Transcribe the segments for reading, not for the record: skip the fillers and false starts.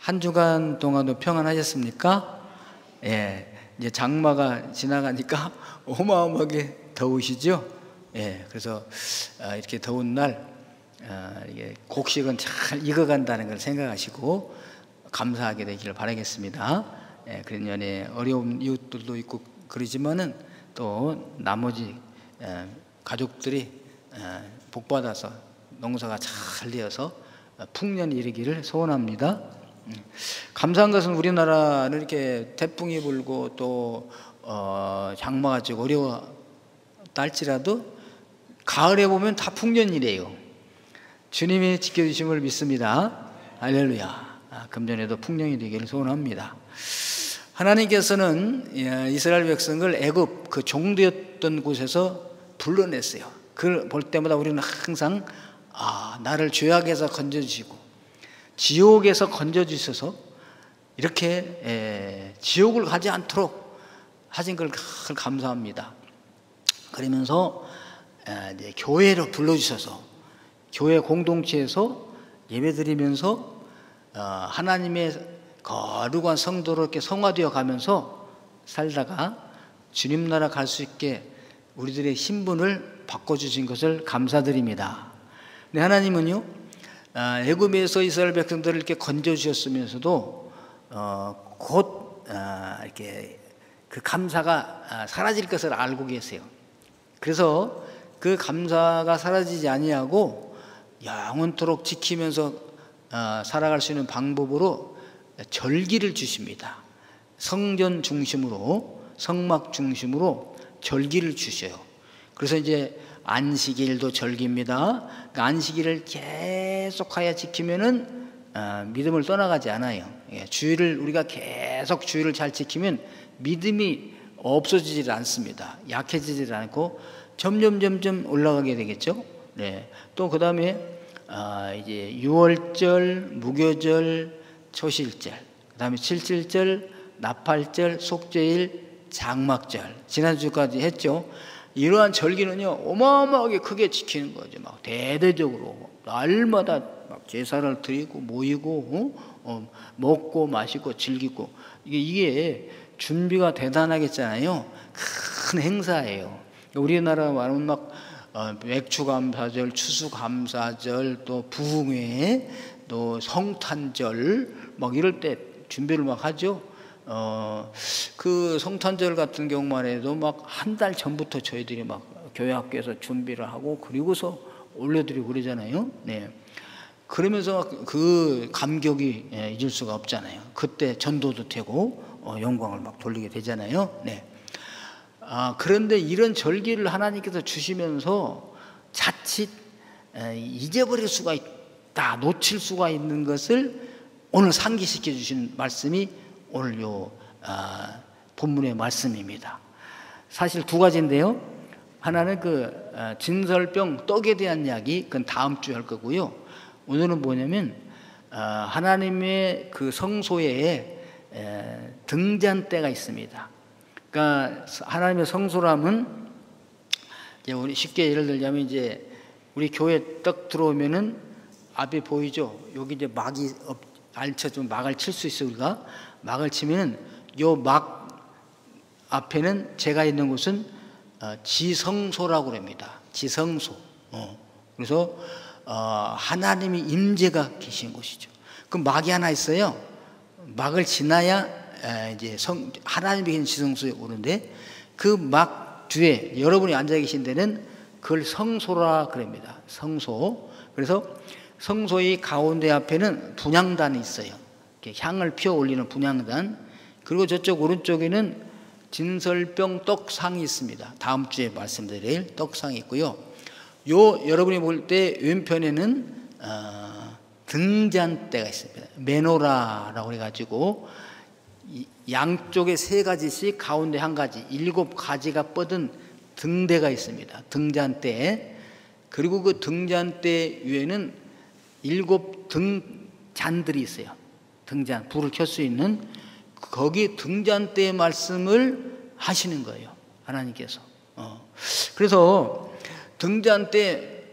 한 주간 동안도 평안하셨습니까? 예, 이제 장마가 지나가니까 어마어마하게 더우시죠? 예, 그래서 이렇게 더운 날 이게 곡식은 잘 익어간다는 걸 생각하시고 감사하게 되기를 바라겠습니다. 예, 그런 면에 어려운 이웃들도 있고 그러지만은 또 나머지 가족들이 복받아서 농사가 잘 되어서 풍년이 이르기를 소원합니다. 감사한 것은 우리나라는 이렇게 태풍이 불고 또 장마가 좀 어려웠다 할지라도 가을에 보면 다 풍년이래요. 주님이 지켜주심을 믿습니다. 할렐루야. 금년에도 풍년이 되기를 소원합니다. 하나님께서는 이스라엘 백성을 애굽 그 종되었던 곳에서 불러냈어요. 그걸 볼 때마다 우리는 항상 나를 죄악에서 건져주시고 지옥에서 건져주셔서 이렇게 지옥을 가지 않도록 하신 걸 감사합니다. 그러면서 이제 교회로 불러주셔서 교회 공동체에서 예배드리면서 하나님의 거룩한 성도로 이렇게 성화되어 가면서 살다가 주님 나라 갈 수 있게 우리들의 신분을 바꿔주신 것을 감사드립니다. 근데 하나님은요, 애굽에서 이스라엘 백성들을 이렇게 건져주셨으면서도 곧 이렇게 그 감사가 사라질 것을 알고 계세요. 그래서 그 감사가 사라지지 아니하고 영원토록 지키면서 살아갈 수 있는 방법으로 절기를 주십니다. 성전 중심으로, 성막 중심으로 절기를 주셔요. 그래서 이제 안식일도 절기입니다. 그 안식일을 계속하여 지키면은 믿음을 떠나가지 않아요. 주일을 우리가 계속 주일을 잘 지키면 믿음이 없어지질 않습니다. 약해지질 않고 점점 올라가게 되겠죠. 네. 또 그 다음에 이제 유월절, 무교절, 초실절, 그 다음에 칠칠절, 나팔절, 속죄일, 장막절 지난주까지 했죠. 이러한 절기는요 어마어마하게 크게 지키는 거죠. 막 대대적으로 날마다 막 제사를 드리고 모이고 먹고 마시고 즐기고 이게 준비가 대단하겠잖아요. 큰 행사예요. 우리나라 말하면 막 맥추감사절, 추수감사절, 또 부흥회, 또 성탄절 막 이럴 때 준비를 막 하죠. 그 성탄절 같은 경우만 해도 막 한 달 전부터 저희들이 막 교회 학교에서 준비를 하고 그리고서 올려드리고 그러잖아요. 네. 그러면서 그 감격이 잊을 수가 없잖아요. 그때 전도도 되고 영광을 막 돌리게 되잖아요. 네. 그런데 이런 절기를 하나님께서 주시면서 자칫 잊어버릴 수가 있다, 놓칠 수가 있는 것을 오늘 상기시켜 주신 말씀이 오늘 본문의 말씀입니다. 사실 두 가지인데요. 하나는 그 진설병 떡에 대한 이야기, 그건 다음 주에 할 거고요. 오늘은 뭐냐면 하나님의 그 성소에 등잔대가 있습니다. 그러니까 하나님의 성소라면 이제 우리 쉽게 예를 들자면 이제 우리 교회 딱 들어오면은 앞에 보이죠. 여기 이제 막이 알쳐주면 막을 칠 수 있어요. 우리가 막을 치면은 요 막 앞에는 제가 있는 곳은 지성소라고 합니다. 지성소. 그래서 하나님이 임재가 계신 곳이죠. 그 막이 하나 있어요. 막을 지나야 이제 하나님이 계신 지성소에 오는데 그 막 뒤에 여러분이 앉아 계신 데는 그걸 성소라 그럽니다. 성소. 그래서 성소의 가운데 앞에는 분향단이 있어요. 이렇게 향을 피워 올리는 분향단. 그리고 저쪽 오른쪽에는 진설병 떡상이 있습니다. 다음 주에 말씀드릴 떡상이 있고요. 여러분이 볼 때 왼편에는 등잔대가 있습니다. 메노라라고 해가지고 양쪽에 3가지씩 가운데 1가지 7가지가 뻗은 등대가 있습니다. 등잔대. 그리고 그 등잔대 위에는 7 등잔들이 있어요. 등잔, 불을 켤 수 있는 거기 등잔대의 말씀을 하시는 거예요. 하나님께서. 그래서 등잔대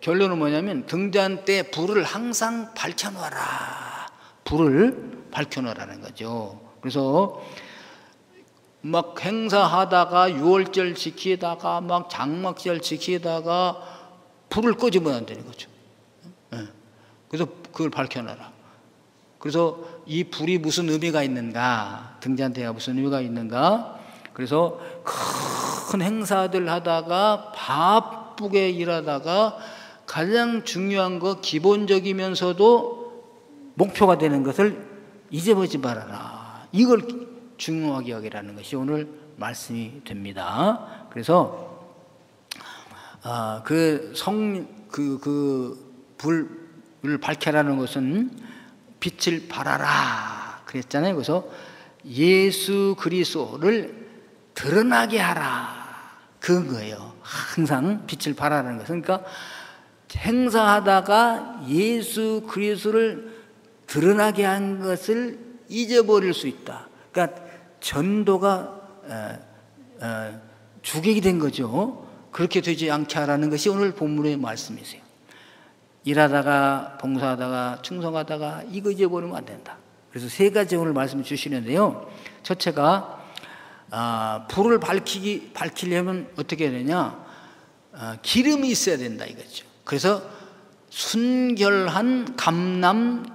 결론은 뭐냐면 등잔대 불을 항상 밝혀놓아라. 불을 밝혀놓으라는 거죠. 그래서 막 행사하다가 유월절 지키다가 막 장막절 지키다가 불을 끄지면 안 되는 거죠. 그래서 그걸 밝혀놔라. 그래서 이 불이 무슨 의미가 있는가, 등잔대가 무슨 의미가 있는가. 그래서 큰 행사들 하다가 바쁘게 일하다가 가장 중요한 거, 기본적이면서도 목표가 되는 것을 잊어버리지 말아라. 이걸 중요하게 여기라는 것이 오늘 말씀이 됩니다. 그래서 불을 밝혀라는 것은 빛을 발하라 그랬잖아요. 그래서 예수 그리스도를 드러나게 하라, 그거예요. 항상 빛을 발하라는 것은. 그러니까 행사하다가 예수 그리스도를 드러나게 한 것을 잊어버릴 수 있다. 그러니까 전도가 주객이 된 거죠. 그렇게 되지 않게 하라는 것이 오늘 본문의 말씀이세요. 일하다가 봉사하다가 충성하다가 이거 잊어버리면 안 된다. 그래서 세 가지 오늘 말씀을 주시는데요. 첫째가 불을 밝히려면 어떻게 해야 되냐? 기름이 있어야 된다 이거죠. 그래서 순결한 감람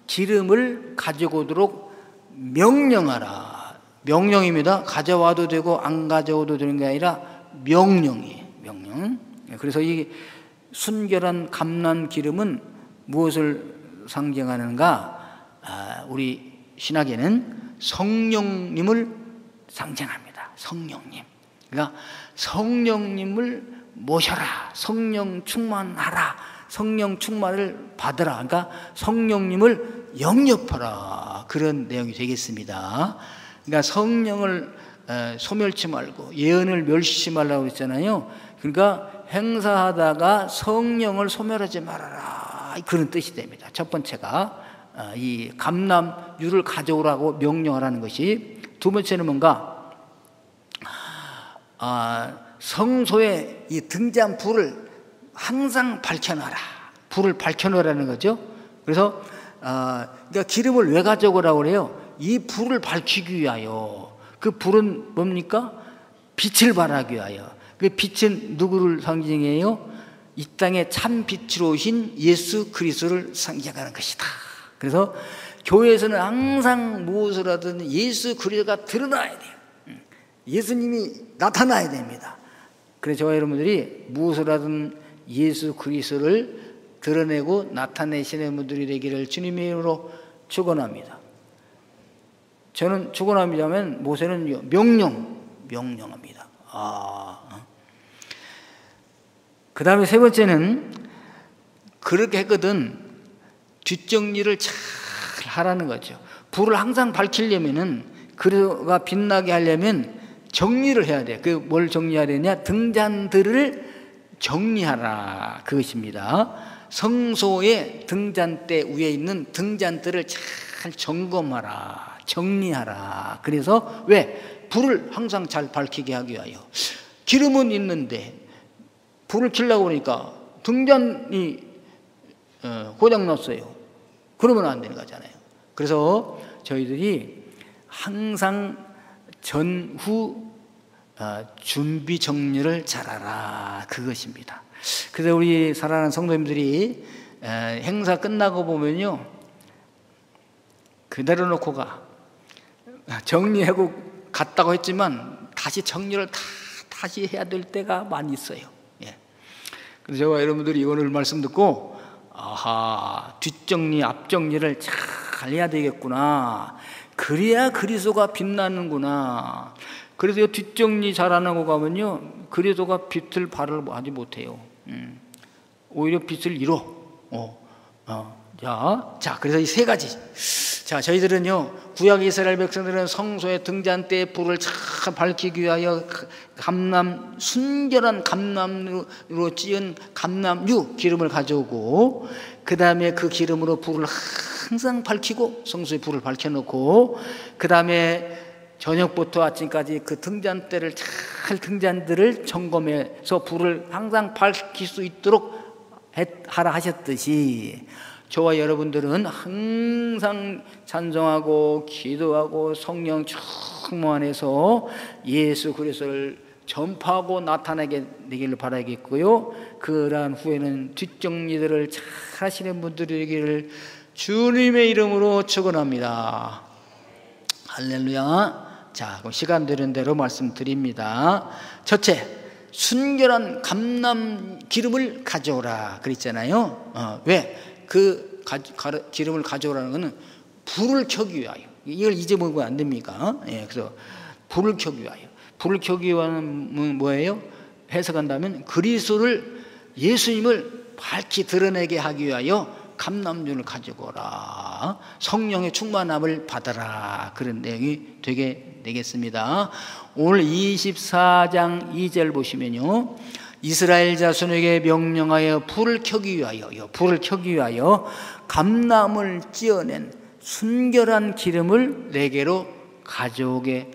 기름을 가지고 오도록 명령하라. 명령입니다. 가져와도 되고 안 가져와도 되는 게 아니라 명령이에요. 명령. 그래서 이 순결한 감람 기름은 무엇을 상징하는가? 우리 신학에는 성령님을 상징합니다. 성령님. 그러니까 성령님을 모셔라. 성령 충만하라. 성령 충만을 받으라. 그러니까 성령님을 영접하라. 그런 내용이 되겠습니다. 그러니까 성령을 소멸치 말고 예언을 멸시치 말라고 했잖아요. 그러니까 행사하다가 성령을 소멸하지 말아라, 그런 뜻이 됩니다. 첫 번째가 이 감람유를 가져오라고 명령하라는 것이. 두 번째는 뭔가 성소의 이 등잔 불을 항상 밝혀놔라. 불을 밝혀놓으라는 거죠. 그래서 그러니까 기름을 왜 가져오라고 그래요? 이 불을 밝히기 위하여. 그 불은 뭡니까? 빛을 발하기 위하여. 그 빛은 누구를 상징해요? 이 땅에 참 빛으로 오신 예수 그리스도를 상징하는 것이다. 그래서 교회에서는 항상 무엇을 하든 예수 그리스도가 드러나야 돼요. 예수님이 나타나야 됩니다. 그래서 저와 여러분들이 무엇을 하든 예수 그리스도를 드러내고 나타내시는 분들이 되기를 주님의 이름으로 축원합니다. 저는 축원합니다만 모세는 명령합니다. 그 다음에 세 번째는 그렇게 했거든 뒷정리를 잘 하라는 거죠. 불을 항상 밝히려면은, 그가 빛나게 하려면 정리를 해야 돼. 그 뭘 정리해야 되냐? 등잔들을 정리하라, 그것입니다. 성소의 등잔대 위에 있는 등잔들을 잘 점검하라, 정리하라. 그래서 왜? 불을 항상 잘 밝히게 하기 위하여. 기름은 있는데 불을 켜려고 하니까 등잔이 고장났어요. 그러면 안 되는 거잖아요. 그래서 저희들이 항상 전후 준비 정리를 잘하라, 그것입니다. 그래서 우리 사랑하는 성도님들이 행사 끝나고 보면요, 그대로 놓고 가. 정리하고 갔다고 했지만 다시 정리를 다시 해야 될 때가 많이 있어요. 예. 그래서 제가 여러분들이 오늘 말씀 듣고 뒷정리 앞정리를 잘 해야 되겠구나, 그래야 그리스도가 빛나는구나. 그래서 뒷정리 잘 안 하고 가면요, 그리스도가 빛을 발하지 못해요. 오히려 빛을 잃어. 자, 그래서 이 세 가지. 자, 저희들은요, 구약 이스라엘 백성들은 성소의 등잔대에 불을 잘 밝히기 위하여 순결한 감람으로 찌은 감람유 기름을 가져오고, 그 다음에 그 기름으로 불을 항상 밝히고, 성소의 불을 밝혀놓고, 그 다음에 저녁부터 아침까지 그 등잔대를 등잔들을 점검해서 불을 항상 밝힐 수 있도록 하라 하셨듯이, 저와 여러분들은 항상 찬송하고 기도하고 성령 충만해서 예수 그리스도를 전파하고 나타나게 되기를 바라겠고요. 그러한 후에는 뒷정리들을 잘 하시는 분들이 되기를 주님의 이름으로 축원합니다. 할렐루야. 자, 그럼 시간 되는 대로 말씀드립니다. 첫째, 순결한 감람 기름을 가져오라 그랬잖아요. 왜? 그 기름을 가져오라는 것은 불을 켜기 위하여. 이걸 잊어먹으면 안 됩니까? 예, 그래서 불을 켜기 위하여. 불을 켜기 위하여는 뭐예요? 해석한다면 그리스도를, 예수님을 밝히 드러내게 하기 위하여 감람유를 가지고 오라. 성령의 충만함을 받아라. 그런 내용이 되겠습니다. 오늘 24장 2절 보시면요, 이스라엘 자손에게 명령하여 불을 켜기 위하여 감람을 찧어낸 순결한 기름을 내게로 가져오게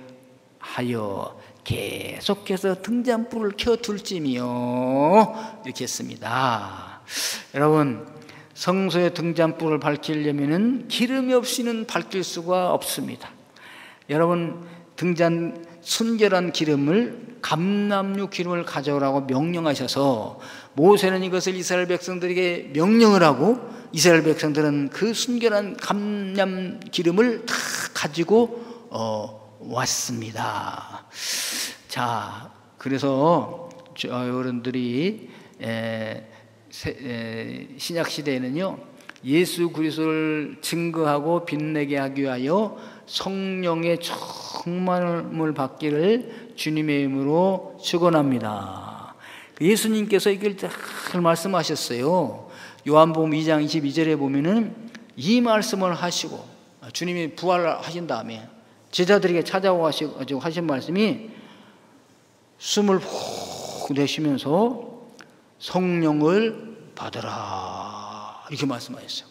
하여 계속해서 등잔불을 켜둘지며 이렇게 했습니다. 여러분, 성소의 등잔불을 밝히려면 기름이 없이는 밝힐 수가 없습니다. 여러분, 순결한 기름을, 감람유 기름을 가져오라고 명령하셔서 모세는 이것을 이스라엘 백성들에게 명령을 하고 이스라엘 백성들은 그 순결한 감람 기름을 다 가지고 왔습니다. 자, 그래서 여러분들이 신약 시대에는요, 예수 그리스도를 증거하고 빛내게 하기 위하여 성령의 충만함을 받기를 주님의 이름으로 축원합니다. 예수님께서 이걸 잘 말씀하셨어요. 요한복음 2장 22절에 보면은 이 말씀을 하시고 주님이 부활하신 다음에 제자들에게 찾아오시고 하신 말씀이 숨을 푹 내쉬면서 성령을 받으라 이렇게 말씀하셨어요.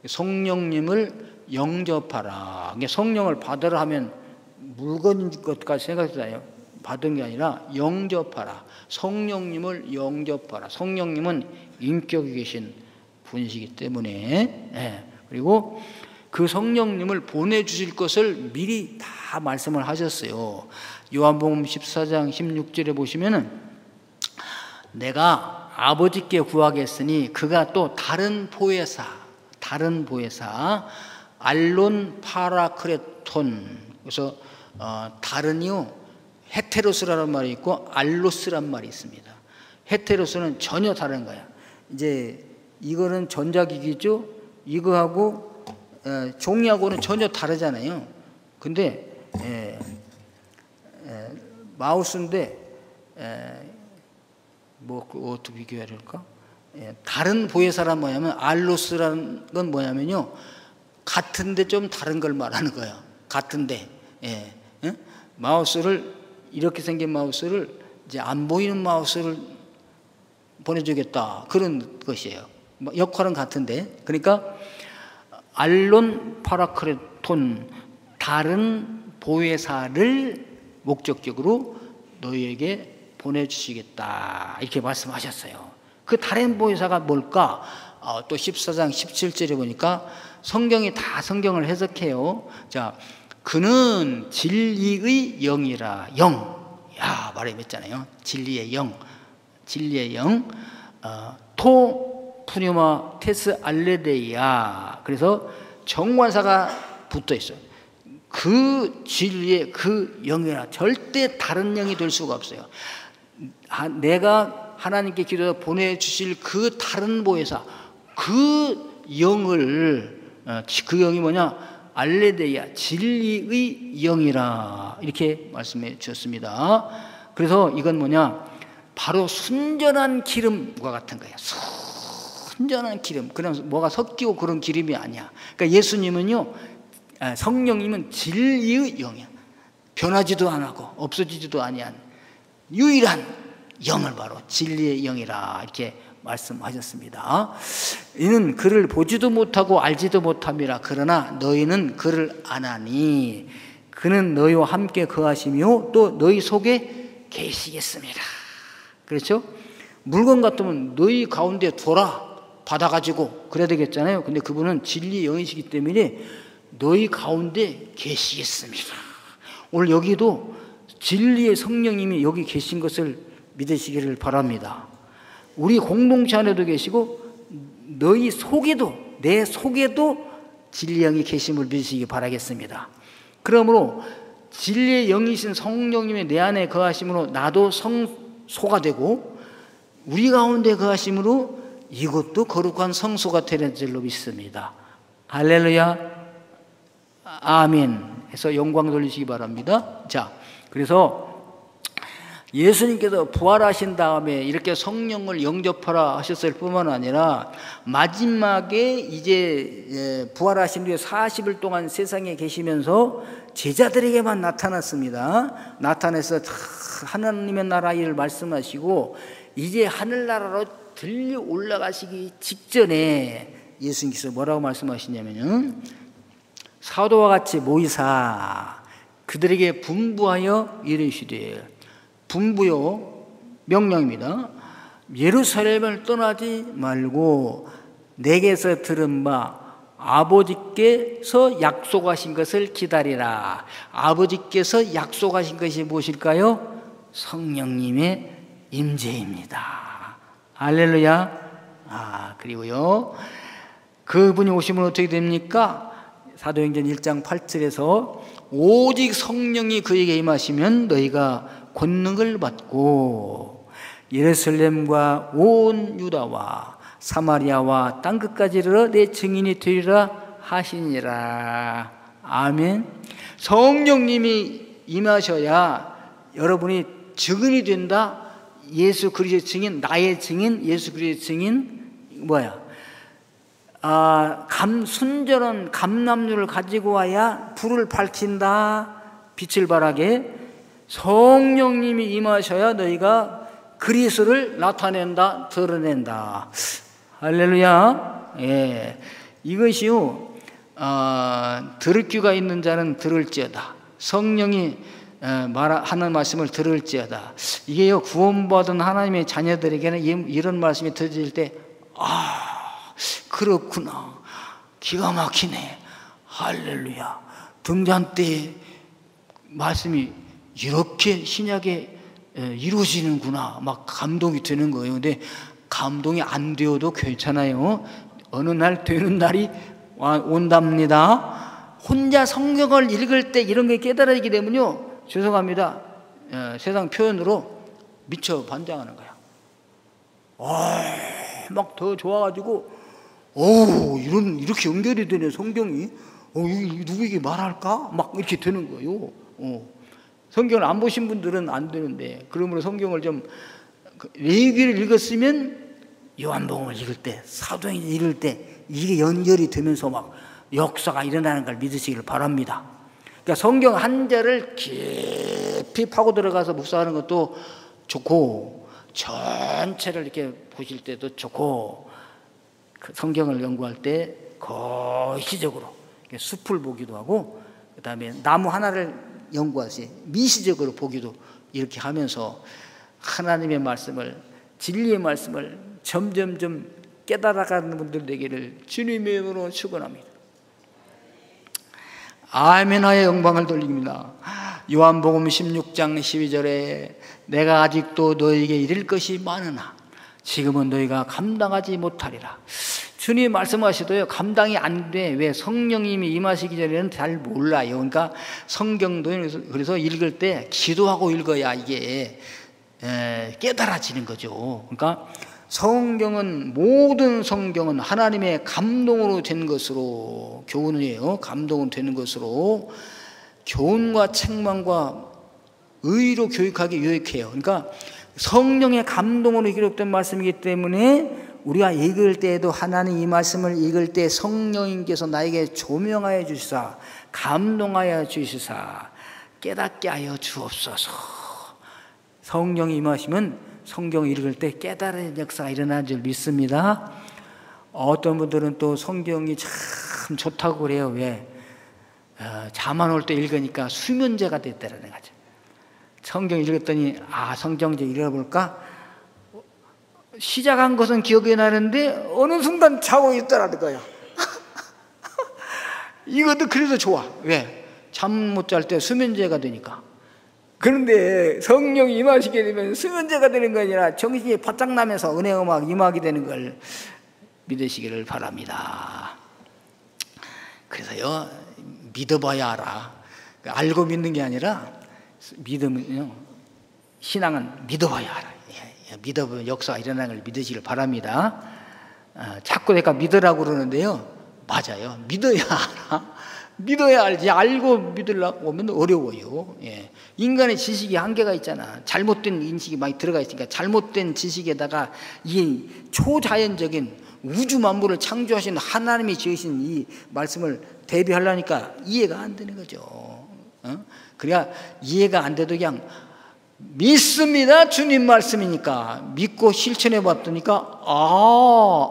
성령님을 영접하라. 성령을 받으라 하면 물건인 것까지 생각했잖아요. 받은 게 아니라 영접하라. 성령님을 영접하라. 성령님은 인격이 계신 분이시기 때문에, 그리고 그 성령님을 보내주실 것을 미리 다 말씀을 하셨어요. 요한복음 14장 16절에 보시면은 내가 아버지께 구하겠으니 그가 또 다른 보혜사 알론 파라크레톤, 그래서 다른이요 헤테로스라는 말이 있고 알로스란 말이 있습니다. 헤테로스는 전혀 다른 거야. 이제 이거는 전자기기죠. 이거하고 종이하고는 전혀 다르잖아요. 근데 마우스인데 뭐 어떻게 비교해야 될까? 다른 보혜사란 뭐냐면 알로스라는 건 뭐냐면요, 같은데 좀 다른 걸 말하는 거예요. 같은데 마우스를 이렇게 생긴 마우스를 이제 안 보이는 마우스를 보내주겠다 그런 것이에요. 역할은 같은데, 그러니까 알론 파라크레톤 다른 보혜사를 목적적으로 너희에게 보내주시겠다 이렇게 말씀하셨어요. 그 다른 보혜사가 뭘까? 또 14장 17절에 보니까 성경이 다 성경을 해석해요. 자, 그는 진리의 영이라. 말했잖아요. 진리의 영. 토 푸뉴마 테스 알레데이아. 그래서 정관사가 붙어 있어요. 그 진리의 그 영이라. 절대 다른 영이 될 수가 없어요. 내가 하나님께 기도해서 보내주실 그 다른 보혜사, 그 영을, 그 영이 뭐냐? 알레데이아, 진리의 영이라 이렇게 말씀해 주셨습니다. 그래서 이건 뭐냐? 바로 순전한 기름과 같은 거예요. 순전한 기름. 그냥 뭐가 섞이고 그런 기름이 아니야. 그러니까 예수님은요, 성령님은 진리의 영이야. 변하지도 안 하고 없어지지도 아니한 유일한 영을 바로 진리의 영이라 이렇게 말씀하셨습니다. 이는 그를 보지도 못하고 알지도 못함이라. 그러나 너희는 그를 아나니 그는 너희와 함께 거하시며 또 너희 속에 계시겠습니다. 그렇죠? 물건 같으면 너희 가운데 둬라. 받아가지고 그래야 되겠잖아요. 근데 그분은 진리의 영이시기 때문에 너희 가운데 계시겠습니다. 오늘 여기도 진리의 성령님이 여기 계신 것을 믿으시기를 바랍니다. 우리 공동체 안에도 계시고 너희 속에도, 내 속에도 진리의 영이 계심을 믿으시기 바라겠습니다. 그러므로 진리의 영이신 성령님의 내 안에 거하심으로 나도 성소가 되고 우리 가운데 거하심으로 이것도 거룩한 성소가 되는 줄로 믿습니다. 할렐루야, 아멘 해서 영광 돌리시기 바랍니다. 자, 그래서 예수님께서 부활하신 다음에 이렇게 성령을 영접하라 하셨을 뿐만 아니라 마지막에 이제 부활하신 뒤에 40일 동안 세상에 계시면서 제자들에게만 나타났습니다. 나타나서 하나님의 나라 일을 말씀하시고 이제 하늘나라로 들려 올라가시기 직전에 예수님께서 뭐라고 말씀하시냐면요, 사도와 같이 모이사 그들에게 분부하여 이르시되, 분부요 명령입니다. 예루살렘을 떠나지 말고 내게서 들은 바 아버지께서 약속하신 것을 기다리라. 아버지께서 약속하신 것이 무엇일까요? 성령님의 임재입니다. 할렐루야. 그리고요, 그분이 오시면 어떻게 됩니까? 사도행전 1장 8절에서 오직 성령이 그에게 임하시면 너희가 권능을 받고 예루살렘과 온 유다와 사마리아와 땅끝까지 이르러 내 증인이 되리라 하시니라. 아멘. 성령님이 임하셔야 여러분이 증인이 된다. 예수 그리스도의 증인, 나의 증인, 예수 그리스도의 증인 뭐야? 순전한 감람류를 가지고 와야 불을 밝힌다. 빛을 발하게 성령님이 임하셔야 너희가 그리스도를 나타낸다, 드러낸다. 할렐루야. 예, 이것이요, 들을 귀가 있는 자는 들을지어다. 성령이 하는 말씀을 들을지어다. 이게요, 구원받은 하나님의 자녀들에게는 이런 말씀이 들릴 때, 그렇구나, 기가 막히네, 할렐루야, 등잔 때 말씀이 이렇게 신약에 이루어지는구나, 막 감동이 되는 거예요. 근데 감동이 안 되어도 괜찮아요. 어느 날 되는 날이 온답니다. 혼자 성경을 읽을 때 이런 게 깨달아지게 되면요, 죄송합니다, 세상 표현으로 미쳐 반장하는 거야. 막 더 좋아가지고, 이렇게 연결이 되네, 성경이. 누구에게 말할까? 막 이렇게 되는 거예요. 성경을 안 보신 분들은 안 되는데, 그러므로 성경을 좀, 레위기를 읽었으면 요한복음을 읽을 때, 사도행전 읽을 때 이게 연결이 되면서 막 역사가 일어나는 걸 믿으시기를 바랍니다. 그러니까 성경 한 절을 깊이 파고 들어가서 묵상하는 것도 좋고, 전체를 이렇게 보실 때도 좋고, 성경을 연구할 때 거시적으로 숲을 보기도 하고, 그 다음에 나무 하나를 연구하시 미시적으로 보기도 이렇게 하면서 하나님의 말씀을, 진리의 말씀을 점점점 깨달아가는 분들 되기를 주님의 이름으로 축원합니다. 아멘하여 영광을 돌립니다. 요한복음 16장 12절에 내가 아직도 너에게 이를 것이 많으나 지금은 너희가 감당하지 못하리라. 주님 말씀하시도요, 감당이 안 돼. 왜? 성령님이 임하시기 전에는 잘 몰라요. 그러니까 성경도 그래서 읽을 때 기도하고 읽어야 이게 깨달아지는 거죠. 그러니까 성경은, 모든 성경은 하나님의 감동으로 된 것으로, 교훈이에요. 감동으로 되는 것으로 교훈과 책망과 의로 교육하기 유익해요. 그러니까 성령의 감동으로 기록된 말씀이기 때문에 우리가 읽을 때에도 하나님 이 말씀을 읽을 때 성령님께서 나에게 조명하여 주시사, 감동하여 주시사, 깨닫게 하여 주옵소서. 성령이 임하시면 성경 읽을 때 깨달은 역사가 일어나는 줄 믿습니다. 어떤 분들은 또 성경이 참 좋다고 그래요. 왜? 잠 안 올 때 읽으니까 수면제가 됐다는 거죠. 성경 읽었더니 성경 좀 읽어볼까? 시작한 것은 기억이 나는데 어느 순간 자고 있더라는 거야. 이것도 그래도 좋아. 왜? 잠 못 잘 때 수면제가 되니까. 그런데 성령이 임하시게 되면 수면제가 되는 거 아니라 정신이 바짝 나면서 은혜가 막 임하게 되는 걸 믿으시기를 바랍니다. 그래서요, 믿어봐야 알아. 알고 믿는 게 아니라 믿으면요, 신앙은 믿어봐야 알아. 믿어보면 역사가 일어나는 걸 믿으시길 바랍니다. 자꾸 내가 믿으라고 그러는데요, 맞아요. 믿어야 알아. 믿어야 알지. 알고 믿으려고 하면 어려워요. 예. 인간의 지식이 한계가 있잖아. 잘못된 인식이 많이 들어가 있으니까 잘못된 지식에다가 이 초자연적인 우주 만물을 창조하신 하나님이 지으신 이 말씀을 대비하려니까 이해가 안 되는 거죠. 그래야 이해가 안 돼도 그냥 믿습니다. 주님 말씀이니까 믿고 실천해 봤더니까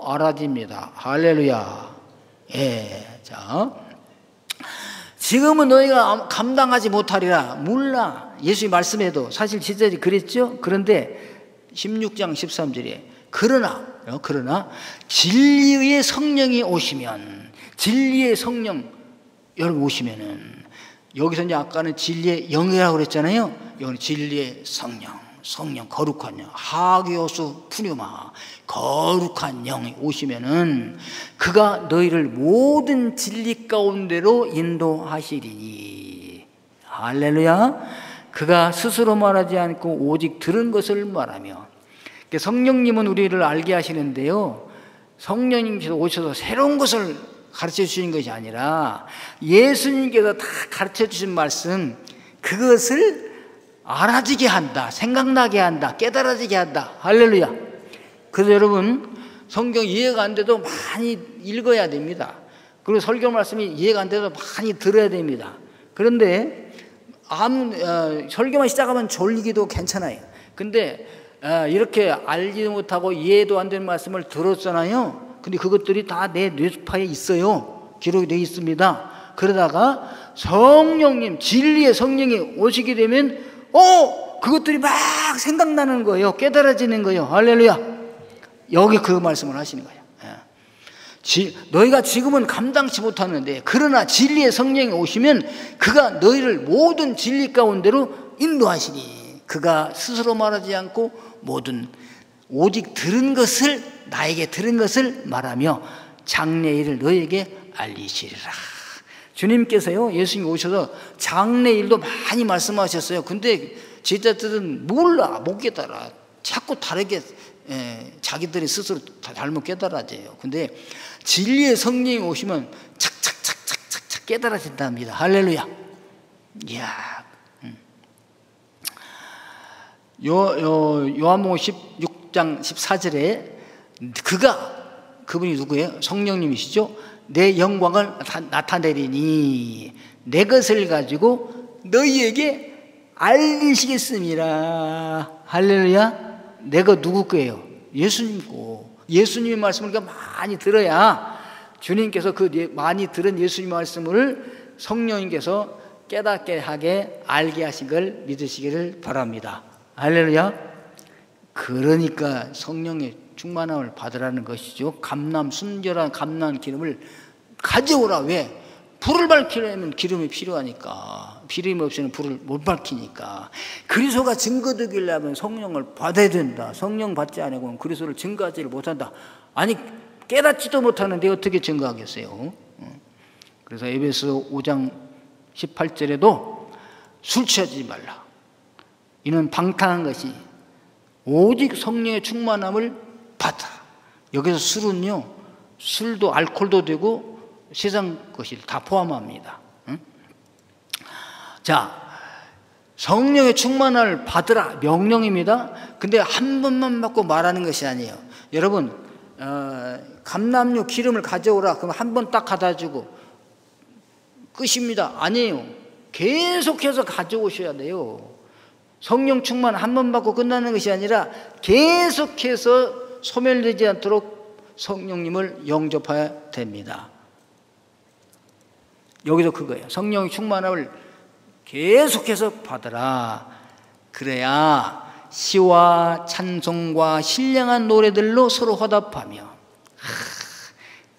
알아집니다. 할렐루야. 예. 자, 지금은 너희가 감당하지 못하리라. 몰라. 예수의 말씀에도 사실 지절이 그랬죠. 그런데 16장 13절에 그러나 진리의 성령이 오시면, 진리의 성령 여러분 오시면은, 여기서 이제 아까는 진리의 영이라고 그랬잖아요. 여기는 진리의 성령 거룩한 영, 하기오수 푸뉴마, 거룩한 영이 오시면은 그가 너희를 모든 진리 가운데로 인도하시리니. 할렐루야. 그가 스스로 말하지 않고 오직 들은 것을 말하며. 성령님은 우리를 알게 하시는데요, 성령님께서 오셔서 새로운 것을 가르쳐 주시는 것이 아니라 예수님께서 다 가르쳐 주신 말씀, 그것을 알아지게 한다, 생각나게 한다, 깨달아지게 한다. 할렐루야. 그래서 여러분, 성경 이해가 안 돼도 많이 읽어야 됩니다. 그리고 설교 말씀이 이해가 안 돼도 많이 들어야 됩니다. 그런데 설교만 시작하면 졸리기도 괜찮아요. 근데 이렇게 알지도 못하고 이해도 안 되는 말씀을 들었잖아요. 근데 그것들이 다 내 뇌파에 있어요. 기록이 되어 있습니다. 그러다가 성령님, 진리의 성령이 오시게 되면 그것들이 막 생각나는 거예요. 깨달아지는 거예요. 할렐루야. 여기 그 말씀을 하시는 거예요. 너희가 지금은 감당치 못하는데 그러나 진리의 성령이 오시면 그가 너희를 모든 진리 가운데로 인도하시니. 그가 스스로 말하지 않고 오직 나에게 들은 것을 말하며 장래일을 너희에게 알리시리라. 주님께서요, 예수님이 오셔서 장래일도 많이 말씀하셨어요. 근데 제자들은 몰라, 못 깨달아. 자꾸 다르게 자기들이 스스로 잘못 깨달아져요. 근데 진리의 성령이 오시면 착착착착착 깨달아진답니다. 할렐루야. 이야. 요한복음 16장 14절에 그분이 누구예요? 성령님이시죠? 내 영광을 나타내리니 내 것을 가지고 너희에게 알리시겠습니다. 할렐루야. 내가 누구 거예요? 예수님 거. 예수님의 말씀을 많이 들어야 주님께서 그 많이 들은 예수님 말씀을 성령님께서 깨닫게 하게 알게 하신 걸 믿으시기를 바랍니다. 할렐루야. 그러니까 성령의 충만함을 받으라는 것이죠. 순결한 감람 기름을 가져오라. 왜? 불을 밝히려면 기름이 필요하니까. 기름이 없이는 불을 못 밝히니까. 그리스도가 증거되기려면 성령을 받아야 된다. 성령 받지 않으면 그리스도를 증거하지를 못한다. 아니, 깨닫지도 못하는데 어떻게 증거하겠어요? 그래서 에베소 5장 18절에도 술 취하지 말라. 이는 방탕한 것이 오직 성령의 충만함을 받아. 여기서 술도 알코올도 되고 세상 것이 다 포함합니다. 자, 성령의 충만함을 받으라 명령입니다. 근데 한 번만 받고 말하는 것이 아니에요. 여러분, 감람류 기름을 가져오라. 그럼 한 번 딱 갖다 주고 끝입니다. 아니에요. 계속해서 가져오셔야 돼요. 성령 충만 한 번 받고 끝나는 것이 아니라 계속해서 소멸되지 않도록 성령님을 영접해야 됩니다. 여기서 그거예요. 성령의 충만함을 계속해서 받으라. 그래야 시와 찬송과 신령한 노래들로 서로 화답하며.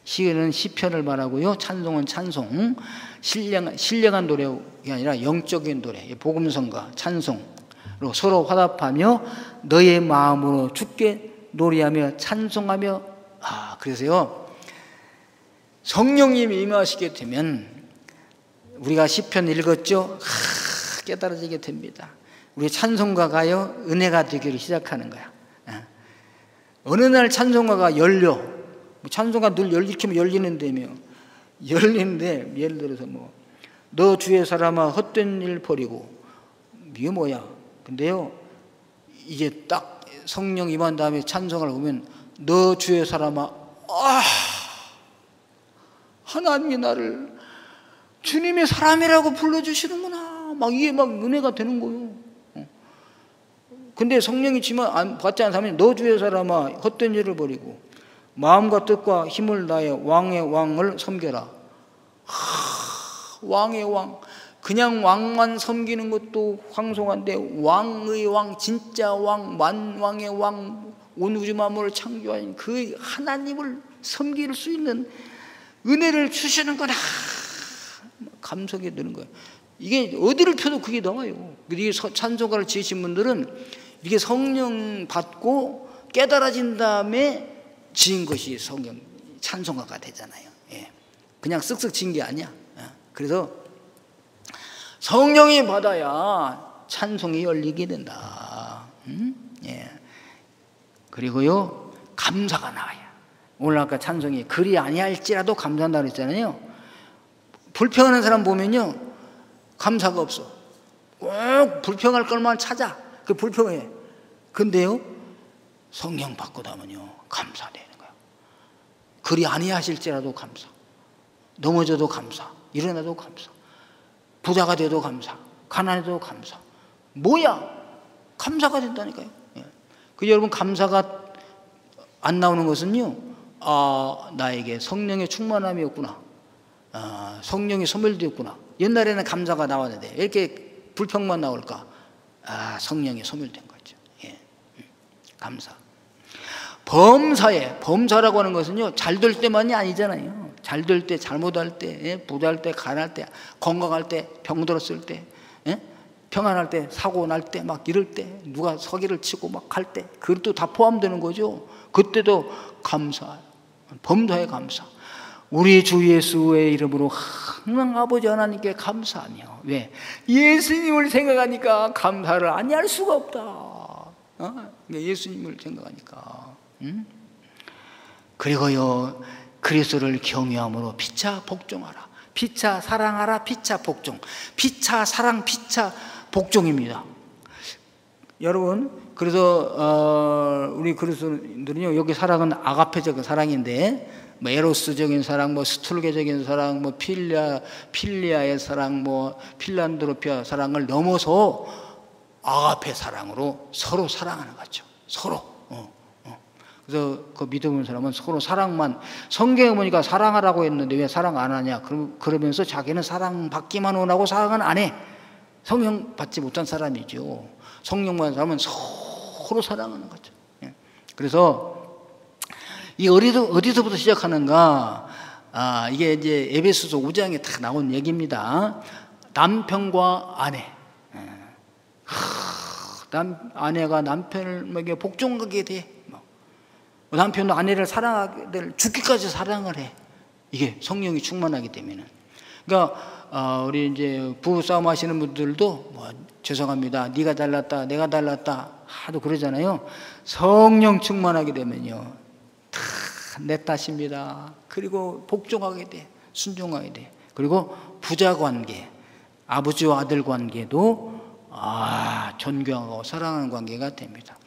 시는 시편을 말하고요, 찬송은 찬송, 신령한 노래가 아니라 영적인 노래, 복음성가, 찬송으로 서로 화답하며 너의 마음으로 주께 노래하며 찬송하며. 그래서요, 성령님이 임하시게 되면 우리가 시편 읽었죠? 깨달아지게 됩니다. 우리 찬송가가요, 은혜가 되기를 시작하는 거야. 어느 날 찬송가가 열려. 찬송가 늘 이렇게 열리는데며, 열리는데 예를 들어서 너 주의 사람아 헛된 일 버리고, 이게 뭐야? 근데요, 이제 딱 성령 임한 다음에 찬송을 보면 너 주의 사람아, 하나님이 나를 주님의 사람이라고 불러주시는구나. 이게 은혜가 되는 거예요. 근데 성령이 받지 않은 사람이 너 주의 사람아 헛된 일을 버리고 마음과 뜻과 힘을 다해 왕의 왕을 섬겨라. 왕의 왕. 그냥 왕만 섬기는 것도 황송한데 왕의 왕, 진짜 왕, 만왕의 왕, 온 우주 만물을 창조하신 그 하나님을 섬길 수 있는 은혜를 주시는구나. 감성이 드는 거예요. 이게 어디를 펴도 그게 나와요. 이게 찬송가를 지으신 분들은 이게 성령 받고 깨달아진 다음에 지은 것이 성경 찬송가가 되잖아요. 그냥 쓱쓱 지은 게 아니야. 그래서 성령이 받아야 찬송이 열리게 된다. 그리고요, 감사가 나와요. 오늘 아까 찬송이 그리 아니할지라도 감사한다 그랬잖아요. 불평하는 사람 보면요, 감사가 없어. 꼭 불평할 것만 찾아. 그 불평해. 근데요, 성령 받고 나면요, 감사되는 거야. 그리 아니하실지라도 감사. 넘어져도 감사. 일어나도 감사. 부자가 돼도 감사. 가난해도 감사. 뭐야? 감사가 된다니까요. 여러분, 감사가 안 나오는 것은요, 나에게 성령의 충만함이었구나. 성령이 소멸되었구나. 옛날에는 감사가 나왔는데 왜 이렇게 불평만 나올까? 성령이 소멸된 거죠. 감사. 범사라고 하는 것은요, 잘 될 때만이 아니잖아요. 잘 될 때, 잘못할 때, 부자할 때, 가난할 때, 건강할 때, 병들었을 때, 평안할 때, 사고 날 때, 이럴 때, 누가 서기를 치고 갈 때, 그것도 다 포함되는 거죠. 그때도 감사. 범사에 감사. 우리 주 예수의 이름으로 항상 아버지 하나님께 감사하며. 왜? 예수님을 생각하니까 감사를 아니할 수가 없다. 예수님을 생각하니까. 그리고요, 그리스도를 경외함으로 피차 복종하라. 피차 사랑하라. 피차 복종. 피차 사랑, 피차 복종입니다. 여러분, 그래서 우리 그리스도인들은요, 여기 사랑은 아가페적인 사랑인데, 에로스적인 사랑, 스툴게적인 사랑, 필리아의 사랑, 필란드로피아 사랑을 넘어서 아가페 사랑으로 서로 사랑하는 거죠. 서로. 그래서 그 믿음의 사람은 서로 사랑만, 성경에 보니까 사랑하라고 했는데 왜 사랑 안 하냐? 그러면서 자기는 사랑받기만 원하고 사랑은 안 해. 성령 받지 못한 사람이죠. 성령 받은 사람은 서로 사랑하는 거죠. 그래서 이 어디서부터 시작하는가? 이게 이제 에베소서 5장에 딱 나온 얘기입니다. 남편과 아내. 아내가 남편에게 복종하게 돼. 남편도 아내를 사랑하게 될, 죽기까지 사랑을 해. 이게 성령이 충만하기 때문에. 그러니까 우리 이제 부부 싸움 하시는 분들도 죄송합니다. 네가 달랐다, 내가 달랐다 하도 그러잖아요. 성령 충만하게 되면요, 다 내 탓입니다. 그리고 복종하게 돼, 순종하게 돼. 그리고 부자 관계, 아버지와 아들 관계도 존경하고 사랑하는 관계가 됩니다.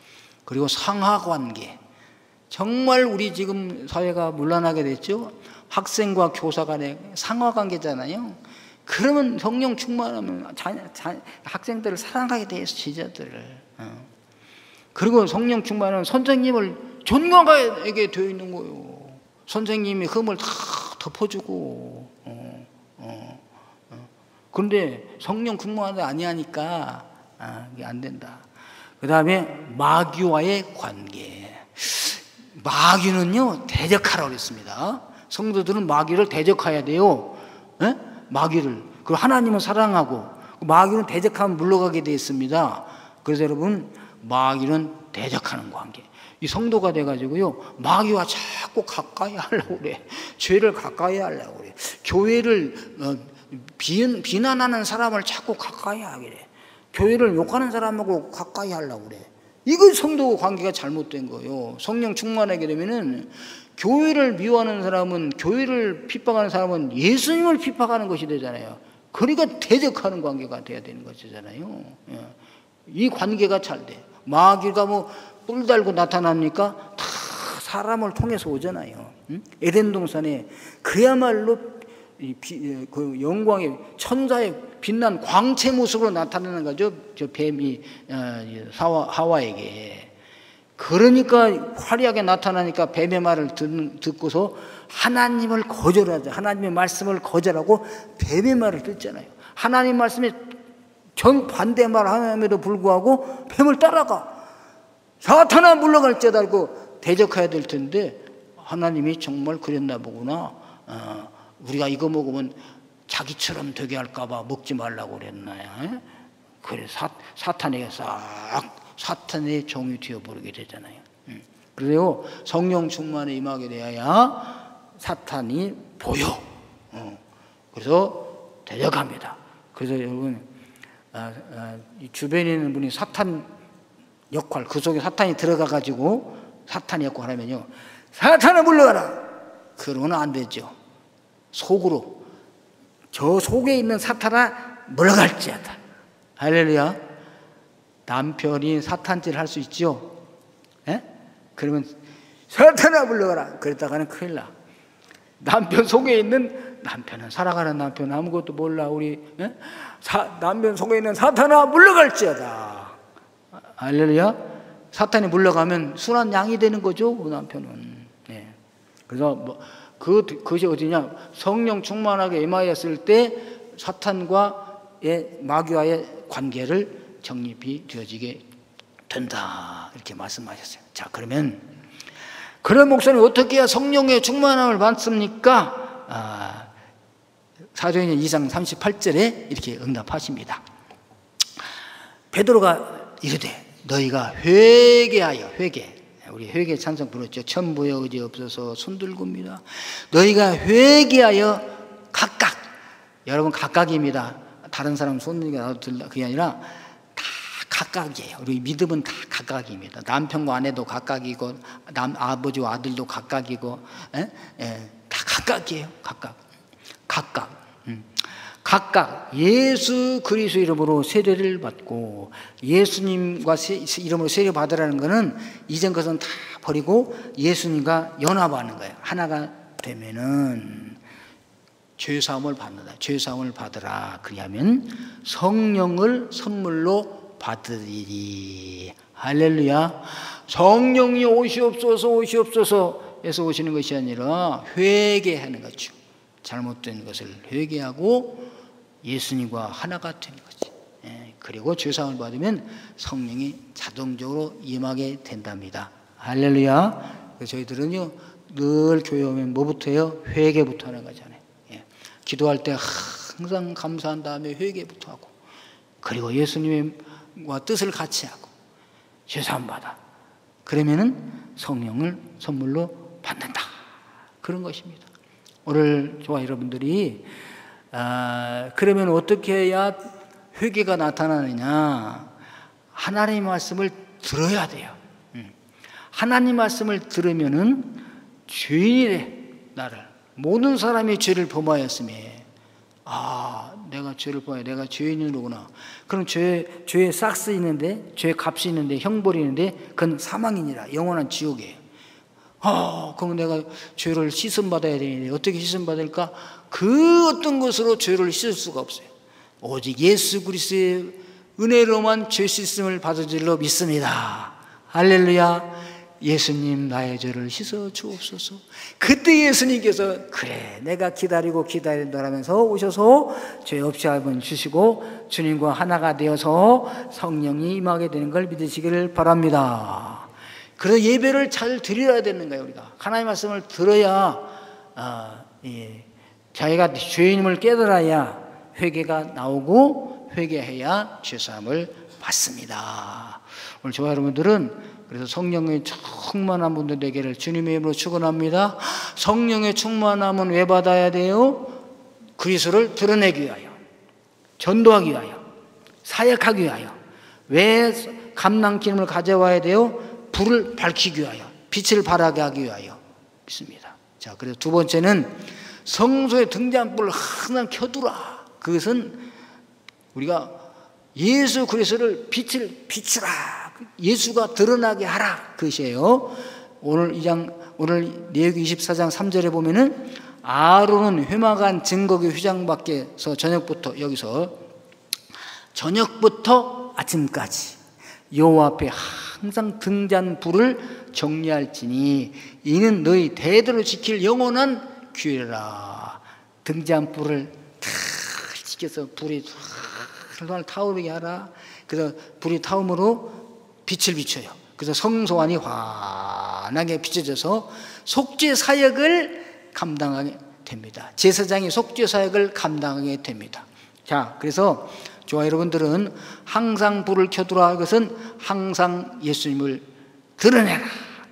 그리고 상하 관계. 정말 우리 지금 사회가 문란하게 됐죠. 학생과 교사 간의 상하 관계잖아요. 그러면 성령 충만하면 학생들을 사랑하게 돼요, 제자들을. 그리고 성령 충만하면 선생님을 존경하게 되어 있는 거예요. 선생님이 흠을 다 덮어주고. 그런데 성령 충만하지 아니하니까 이게 안 된다. 그 다음에 마귀와의 관계. 마귀는요, 대적하라고 그랬습니다. 성도들은 마귀를 대적해야 돼요. 에? 마귀를. 그리고 하나님은 사랑하고, 마귀는 대적하면 물러가게 되어 있습니다. 그래서 여러분, 마귀는 대적하는 관계. 이 성도가 돼가지고요, 마귀와 자꾸 가까이 하려고 그래. 죄를 가까이 하려고 그래. 교회를 비난하는 사람을 자꾸 가까이 하게 돼. 교회를 욕하는 사람하고 가까이 하려고 그래. 이거 성도 관계가 잘못된 거예요. 성령 충만하게 되면은 교회를 미워하는 사람은, 교회를 핍박하는 사람은 예수님을 핍박하는 것이 되잖아요. 그러니까 대적하는 관계가 돼야 되는 것이잖아요. 이 관계가 잘 돼. 마귀가 뭐 뿔 달고 나타납니까? 다 사람을 통해서 오잖아요. 에덴 동산에 그야말로 그 영광의 천사의 빛난 광채 모습으로 나타나는 거죠. 저 뱀이 하와에게. 그러니까 화려하게 나타나니까 뱀의 말을 듣고서 하나님을 거절하자. 하나님의 말씀을 거절하고 뱀의 말을 듣잖아요. 하나님 말씀에 정반대 말을 함에도 불구하고 뱀을 따라가. 사탄아 물러갈지어다 알고 대적해야 될 텐데 하나님이 정말 그랬나 보구나. 우리가 이거 먹으면 자기처럼 되게 할까 봐 먹지 말라고 그랬나요? 그래 사탄에게 싹 사탄의 종이 되어버리게 되잖아요. 그래요, 성령 충만에 임하게 되어야 사탄이 보여. 그래서 대적합니다. 그래서 여러분, 주변에 있는 분이 사탄 역할, 그 속에 사탄이 들어가가지고 사탄의 역할을 하면요, 사탄아 물러가라! 그러면 안 되죠. 속으로, 저 속에 있는 사탄아 물러갈지어다. 할렐루야. 남편이 사탄질 할 수 있죠? 에? 그러면 사탄아 물러가라! 그랬다가는 큰일 나. 남편 속에 있는, 남편은 살아가는 남편 아무것도 몰라. 우리 남편 속에 있는 사탄아 물러갈지어다. 할렐루야. 사탄이 물러가면 순한 양이 되는 거죠, 그 남편은. 네. 그래서 그것이 어디냐, 성령 충만하게 임하였을 때 사탄과의 마귀와의 관계를 정립이 되어지게 된다, 이렇게 말씀하셨어요. 자, 그러면 목사님 어떻게 해야 성령의 충만함을 받습니까? 사도행전 2장 38절에 이렇게 응답하십니다. 베드로가 이르되 너희가 회개하여, 우리 회개 찬송 부르죠. 천부의 의지 없어서 손들고입니다. 너희가 회개하여 각각, 여러분 각각입니다. 다른 사람 손들기 나도 들라, 그게 아니라 다 각각이에요. 우리 믿음은 다 각각입니다. 남편과 아내도 각각이고, 아버지와 아들도 각각이고, 다 각각이에요. 각각 예수 그리스도 이름으로 세례를 받고, 예수님과 이름으로 세례 받으라는 것은 이전 것은 다 버리고 예수님과 연합하는 거예요. 하나가 되면은 죄사함을 받는다. 죄사함을 받으라. 그리하면 성령을 선물로 받으리니. 할렐루야. 성령이 오시옵소서 해서 오시는 것이 아니라 회개하는 거죠. 잘못된 것을 회개하고 예수님과 하나가 되는 거지. 그리고 죄사함을 받으면 성령이 자동적으로 임하게 된답니다. 할렐루야. 저희들은요, 늘 교회 오면 뭐부터 해요? 회개부터 하는 거잖아요. 기도할 때 항상 감사한 다음에 회개부터 하고, 그리고 예수님과 뜻을 같이 하고 죄사함 받아. 그러면은 성령을 선물로 받는다. 그런 것입니다. 오늘 저와 여러분들이 그러면 어떻게 해야 회개가 나타나느냐? 하나님의 말씀을 들어야 돼요. 하나님 말씀을 들으면은 죄인이래. 나를, 모든 사람이 죄를 범하였음에, 내가 죄를 범하여 내가 죄인이로구나. 그럼 죄의 싹스 있는데, 죄의 값이 있는데, 형벌이 있는데, 그건 사망이니라. 영원한 지옥이에요. 그럼 내가 죄를 씻음받아야 되는데 어떻게 씻음받을까? 그 어떤 것으로 죄를 씻을 수가 없어요. 오직 예수 그리스도의 은혜로만 죄 씻음을 받을 줄로 믿습니다. 할렐루야. 예수님 나의 죄를 씻어 주옵소서. 그때 예수님께서 그래 내가 기다린다라면서 오셔서 죄 없이 한번 주시고 주님과 하나가 되어서 성령이 임하게 되는 걸 믿으시기를 바랍니다. 그래서 예배를 잘 드려야 되는 거예요. 우리가 하나님의 말씀을 들어야 자기가 죄인임을 깨달아야 회개가 나오고 회개해야 죄사함을 받습니다. 오늘 저와 여러분들은 그래서 성령의 충만한 분들 되기를 주님의 이름으로 축원합니다. 성령의 충만함은 왜 받아야 돼요? 그리스도를 드러내기 위하여, 전도하기 위하여, 사역하기 위하여. 왜 감람 기름을 가져와야 돼요? 불을 밝히기 위하여, 빛을 발하게 하기 위하여 믿습니다. 자, 그래서 두 번째는 성소의 등잔불을 항상 켜두라. 그것은 우리가 예수 그리스도를 빛을 비추라. 예수가 드러나게 하라. 그것이에요. 오늘 레위기 24장 3절에 보면은 아론은 회막안 증거기 휘장 밖에서 저녁부터 아침까지 여호와 앞에 항상 등잔불을 정리할지니 이는 너희 대대로 지킬 영원한 규례라. 등잔불을 다 지켜서 불이 타오르게 하라. 그래서 불이 타옴으로 빛을 비춰요. 그래서 성소 안이 환하게 비춰져서 속죄 사역을 감당하게 됩니다. 제사장이 속죄 사역을 감당하게 됩니다. 자, 그래서 저와 여러분들은 항상 불을 켜두라. 그것은 항상 예수님을 드러내라.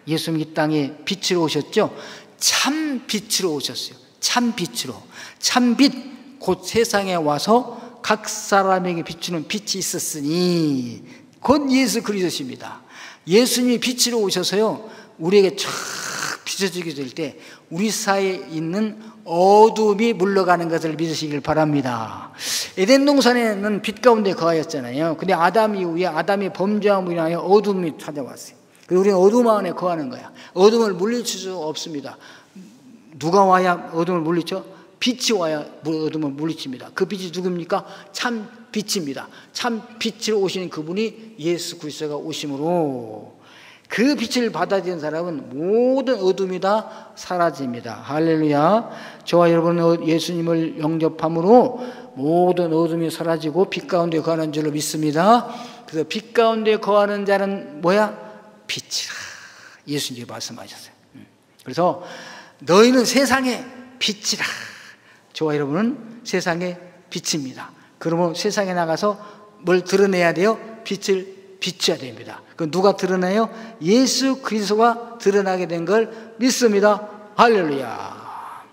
예수님 이 땅에 빛으로 오셨죠. 참 빛으로 오셨어요. 참 빛으로. 참 빛, 곧 세상에 와서 각 사람에게 비추는 빛이 있었으니 곧 예수 그리스도십니다. 예수님이 빛으로 오셔서요 우리에게 쫙 비춰지게 될 때 우리 사이에 있는 어둠이 물러가는 것을 믿으시길 바랍니다. 에덴 동산에는 빛 가운데 거하였잖아요. 근데 아담 이후에 아담이 범죄함으로 인하여 어둠이 찾아왔어요. 그래서 우리는 어둠 안에 거하는 거야. 어둠을 물리칠 수 없습니다. 누가 와야 어둠을 물리쳐? 빛이 와야 어둠을 물리칩니다. 그 빛이 누굽니까? 참 빛입니다. 참 빛으로 오시는 그분이 예수 그리스도가 오심으로 그 빛을 받아들이는 사람은 모든 어둠이 다 사라집니다. 할렐루야. 저와 여러분은 예수님을 영접함으로 모든 어둠이 사라지고 빛 가운데 거하는 줄로 믿습니다. 그래서 빛 가운데 거하는 자는 뭐야? 빛이라. 예수님이 말씀하셨어요. 그래서 너희는 세상의 빛이라. 저와 여러분은 세상의 빛입니다. 그러면 세상에 나가서 뭘 드러내야 돼요? 빛을 비춰야 됩니다. 그 누가 드러나요? 예수 그리스도가 드러나게 된 걸 믿습니다. 할렐루야.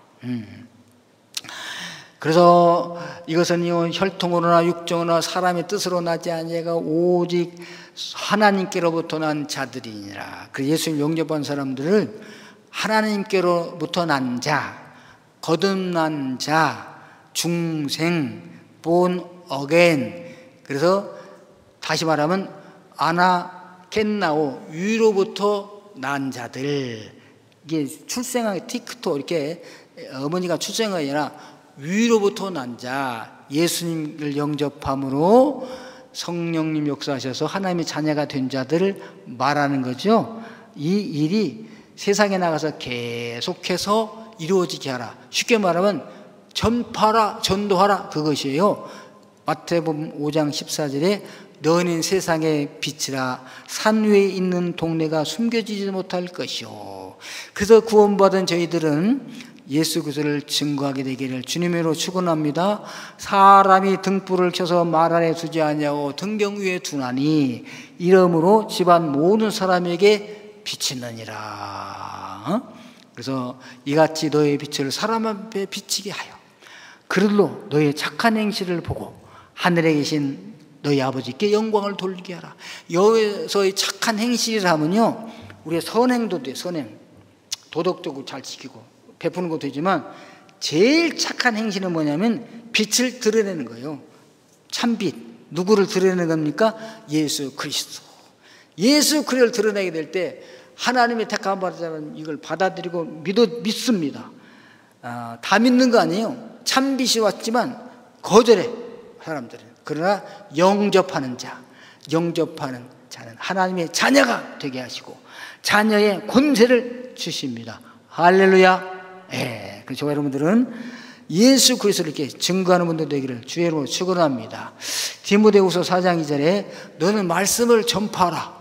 그래서 이것은 혈통으로나 육정으로나 사람의 뜻으로 나지 아니하가 오직 하나님께로부터 난 자들이니라. 그 예수님 영접한 사람들은 하나님께로부터 난 자, 거듭난 자, 중생, born again. 그래서 다시 말하면 아나켄나오, 위로부터 난 자들. 이게 출생하게 티크토 이렇게 어머니가 출생하게 아니라 위로부터 난 자, 예수님을 영접함으로 성령님 역사하셔서 하나님의 자녀가 된 자들을 말하는 거죠. 이 일이 세상에 나가서 계속해서 이루어지게 하라. 쉽게 말하면 전파하라, 전도하라, 그것이에요. 마태복음 5장 14절에 너는 세상의 빛이라. 산 위에 있는 동네가 숨겨지지 못할 것이요. 그래서 구원받은 저희들은 예수 그리스도를 증거하게 되기를 주님으로 축원합니다. 사람이 등불을 켜서 말 아래 두지 아니하고 등경 위에 두나니 이러므로 집안 모든 사람에게 비치느니라. 그래서 이같이 너의 빛을 사람 앞에 비치게 하여 그들로 너의 착한 행실을 보고 하늘에 계신 너희 아버지께 영광을 돌리게 하라. 여기서의 착한 행실이라면요, 우리의 선행도 돼. 선행, 도덕적으로 잘 지키고 베푸는 것도 되지만 제일 착한 행실은 뭐냐면 빛을 드러내는 거예요. 참빛. 누구를 드러내는 겁니까? 예수 그리스도. 예수 그리스도를 드러내게 될 때 하나님의 택한 자는 이걸 받아들이고 믿습니다. 다 믿는 거 아니에요. 참빛이 왔지만 거절해, 사람들은. 그러나 영접하는 자는 하나님의 자녀가 되게 하시고 자녀의 권세를 주십니다. 할렐루야. 예. 그래서 저와 여러분들은 예수 그리스도를 이렇게 증거하는 분들 되기를 주의 이름으로 축원합니다. 디모데후서 4장 2절에 너는 말씀을 전파하라.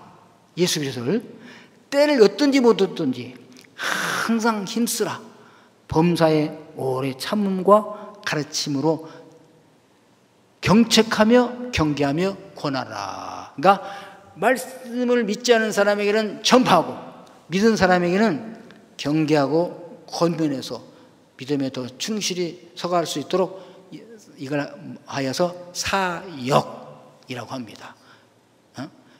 예수 그리스도를 때를 얻든지 못 얻든지 항상 힘쓰라. 범사에 오래 참음과 가르침으로 경책하며 경계하며 권하라. 그러니까 말씀을 믿지 않은 사람에게는 전파하고 믿은 사람에게는 경계하고 권면해서 믿음에 더 충실히 서갈 수 있도록 이걸 하여서 사역이라고 합니다.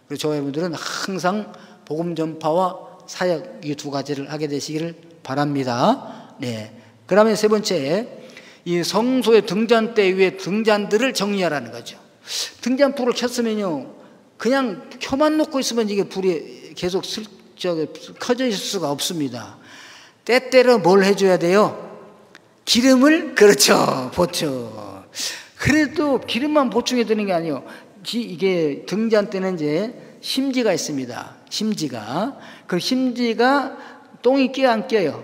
그래서 저와 여러분들은 항상 복음 전파와 사역 이 두 가지를 하게 되시기를 바랍니다. 네. 그 다음에 세 번째, 이 성소의 등잔대 위에 등잔들을 정리하라는 거죠. 등잔불을 켰으면요, 그냥 켜만 놓고 있으면 이게 불이 계속 켜져 있을 수가 없습니다. 때때로 뭘 해줘야 돼요? 기름을, 그렇죠, 보충. 그래도 기름만 보충해 드리는 게 아니에요. 이게 등잔대는 이제 심지가 있습니다. 심지가. 그 심지가 똥이 껴요, 안 껴요?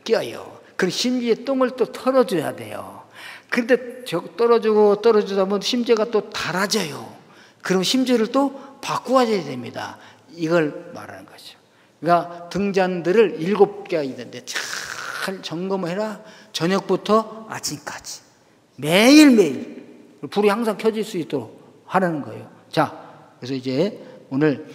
껴요. 그 심지에 똥을 또 털어줘야 돼요. 그런데 떨어지다 보면 심지가 또 닳아져요. 그럼 심지를 또 바꾸어야 됩니다. 이걸 말하는 거죠. 그러니까 등잔들을 7개가 있는데 잘 점검해라. 저녁부터 아침까지 매일매일 불이 항상 켜질 수 있도록 하라는 거예요. 자, 그래서 이제 오늘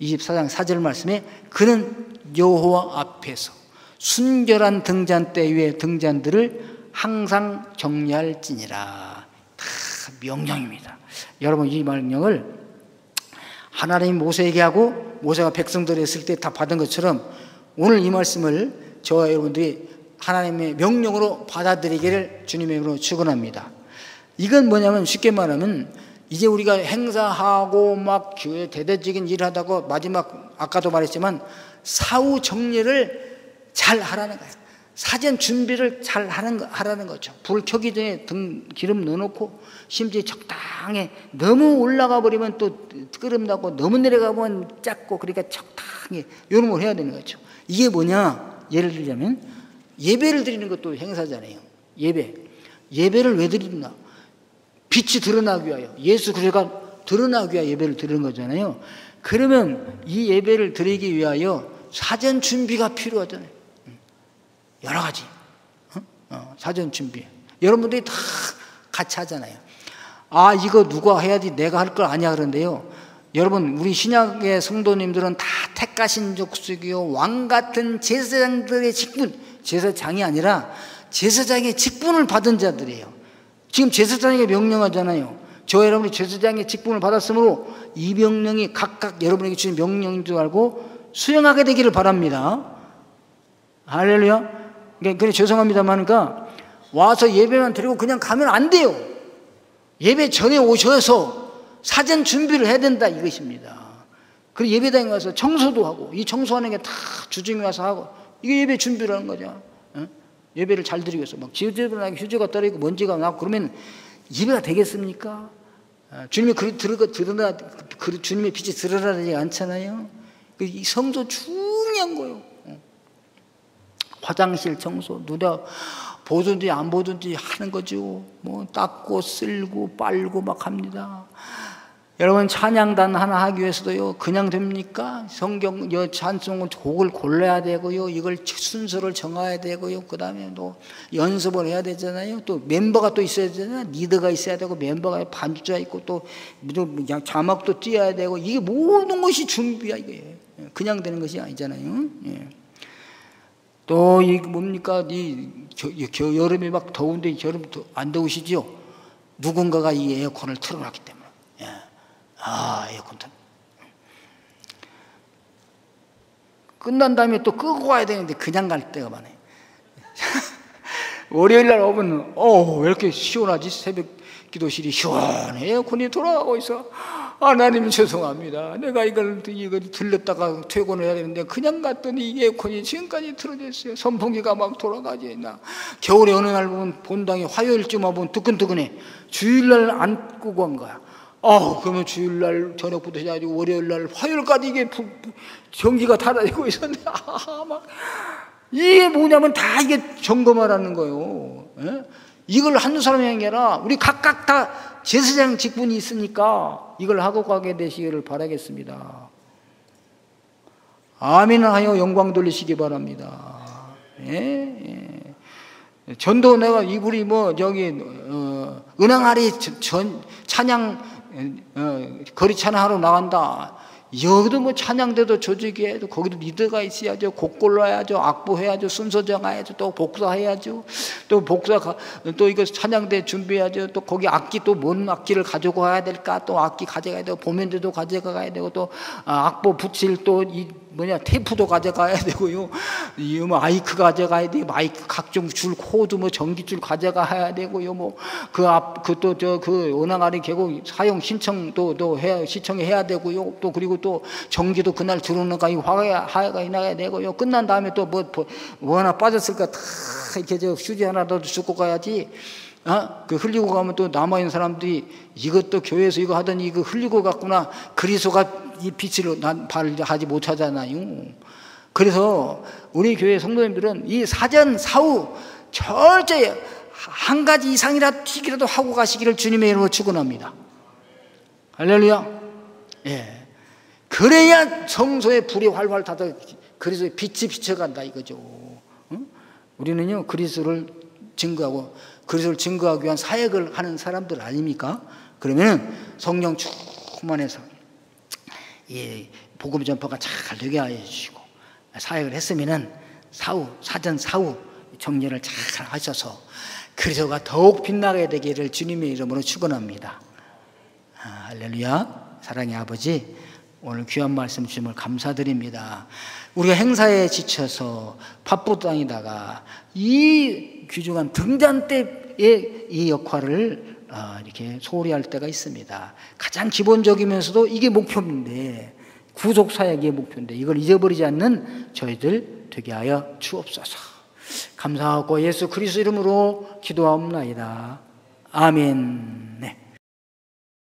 24장 4절 말씀에 그는 여호와 앞에서 순결한 등잔대 위에 등잔들을 항상 정리할지니라. 다 명령입니다. 여러분, 이 명령을 하나님이 모세에게 하고 모세가 백성들이 했을 때 다 받은 것처럼 오늘 이 말씀을 저와 여러분들이 하나님의 명령으로 받아들이기를 주님의 이름으로 축원합니다. 이건 뭐냐면 쉽게 말하면 이제 우리가 행사하고 막 교회 대대적인 일을 하다가 마지막 아까도 말했지만 사후 정리를 잘 하라는 거예요. 사전 준비를 잘 하라는 거죠. 불 켜기 전에 기름 넣어놓고 심지어 적당히 너무 올라가 버리면 또 끓음나고 너무 내려가 보면 작고 그러니까 적당히 이런 걸 해야 되는 거죠. 이게 뭐냐? 예를 들자면 예배를 드리는 것도 행사잖아요. 예배를 왜 드리나? 빛이 드러나기 위하여, 예수 그리스도가 드러나기 위하여 예배를 드리는 거잖아요. 그러면 이 예배를 드리기 위하여 사전 준비가 필요하잖아요. 여러 가지 사전 준비 여러분들이 다 같이 하잖아요. 아, 이거 누가 해야지 내가 할 걸 아니야 그런데요, 여러분 우리 신약의 성도님들은 다 택하신 족속이요 왕 같은 제사장들의 직분, 제사장이 아니라 제사장의 직분을 받은 자들이에요. 지금 제사장에게 명령하잖아요. 저 여러분이 제사장의 직분을 받았으므로 이 명령이 각각 여러분에게 주신 명령인 줄 알고 수행하게 되기를 바랍니다. 할렐루야. 그래 죄송합니다만 그러니까 와서 예배만 드리고 그냥 가면 안 돼요. 예배 전에 오셔서 사전 준비를 해야 된다 이것입니다. 그리고 예배당에 와서 청소도 하고, 이 청소하는 게 다 주중에 와서 하고, 이게 예배 준비를 하는 거죠. 예배를 잘 드리기 위해서 막 지저분하게 휴지가 떨어지고 먼지가 나고 그러면 예배가 되겠습니까? 주님의 주님의 빛이 드러나지 않잖아요. 이 성도 중요한 거예요. 화장실 청소 누가 보든지 안 보든지 하는 거죠. 뭐 닦고 쓸고 빨고 막 합니다. 여러분 찬양단 하나 하기 위해서도요 그냥 됩니까? 성경 찬송은 곡을 골라야 되고요, 이걸 순서를 정해야 되고요, 그 다음에 또 연습을 해야 되잖아요. 또 멤버가 또 있어야 되잖아요. 리더가 있어야 되고 멤버가 반주자 있고 또 자막도 띄어야 되고, 이게 모든 것이 준비야. 이게 그냥 되는 것이 아니잖아요. 예. 또 이 뭡니까? 여름에 막 더운데 여름 안 더우시죠? 누군가가 이 에어컨을 틀어놨기 때문에. 예. 아, 에어컨 틀. 끝난 다음에 또 끄고 가야 되는데 그냥 갈 때가 많아요. 월요일 날 오면 왜 이렇게 시원하지? 새벽 기도실이 시원해. 에어컨이 돌아가고 있어. 하나님 죄송합니다. 내가 이걸 들렸다가 퇴근을 해야 되는데 그냥 갔더니 이 에어컨이 지금까지 틀어져 있어요. 선풍기가 막 돌아가지. 나 겨울에 어느 날 보면 본당에 화요일쯤 와보면 뜨끈뜨끈해. 주일날 안 끄고 간 거야. 그러면 주일날 저녁부터 해가지고 월요일날 화요일까지 이게 전기가 달아지고 있었는데, 막 이게 뭐냐면 다 이게 점검하라는 거예요. 예? 이걸 한두 사람이 아니라 우리 각각 다 제사장 직분이 있으니까 이걸 하고 가게 되시기를 바라겠습니다. 아멘 하여 영광 돌리시기 바랍니다. 예? 전도 내가 우리 뭐 저기 은행아리 찬양 거리 찬양하러 나간다. 여기도 뭐 찬양대도 조직해야죠. 거기도 리더가 있어야죠. 곡 골라야죠. 악보해야죠. 순서 정해야죠. 또 복사해야죠. 또 또 이거 찬양대 준비해야죠. 또 거기 악기 또 뭔 악기를 가지고 가야 될까? 또 악기 가져가야 되고 보면대도 가져가야 되고 또 악보 붙일 또 이 테이프도 가져가야 되고요. 이 뭐 마이크 가져가야 돼. 마이크 각종 줄 코드 뭐 전기줄 가져가야 되고요. 뭐 그 은행아리 계곡 사용 신청도 시청해야 되고요. 또 그리고 또 전기도 그날 들어오는가 이 화가 나야 되고요. 끝난 다음에 또 뭐 하나 빠졌을까 다 이렇게 휴지 하나 더 줍고 가야지. 그 흘리고 가면 또 남아있는 사람들이 이것도 교회에서 이거 하더니 이거 흘리고 갔구나. 그리스도가 이 빛을 발하지 못하잖아요. 그래서 우리 교회 성도님들은 이 사전 사후 철저히 한 가지 이상이라도 튀기라도 하고 가시기를 주님의 이름으로 축원합니다. 할렐루야. 예. 그래야 성소에 불이 활활 타서 그리스도의 빛이 비쳐간다 이거죠. 응? 우리는요 그리스도를 증거하고 그리스도를 증거하기 위한 사역을 하는 사람들 아닙니까? 그러면 성령 충만해서 이 복음 전파가 잘 되게 하여 주시고 사역을 했으면은 사전 사후 정리를 잘 하셔서 그리스도가 더욱 빛나게 되기를 주님의 이름으로 축원합니다. 할렐루야. 사랑의 아버지, 오늘 귀한 말씀 주심을 감사드립니다. 우리가 행사에 지쳐서 바쁘다니다가 이 귀중한 등잔 때의 이 역할을 이렇게 소홀히 할 때가 있습니다. 가장 기본적이면서도 이게 목표인데, 구속사역의 목표인데 이걸 잊어버리지 않는 저희들 되게 하여 주옵소서. 감사하고 예수 그리스도 이름으로 기도하옵나이다. 아멘.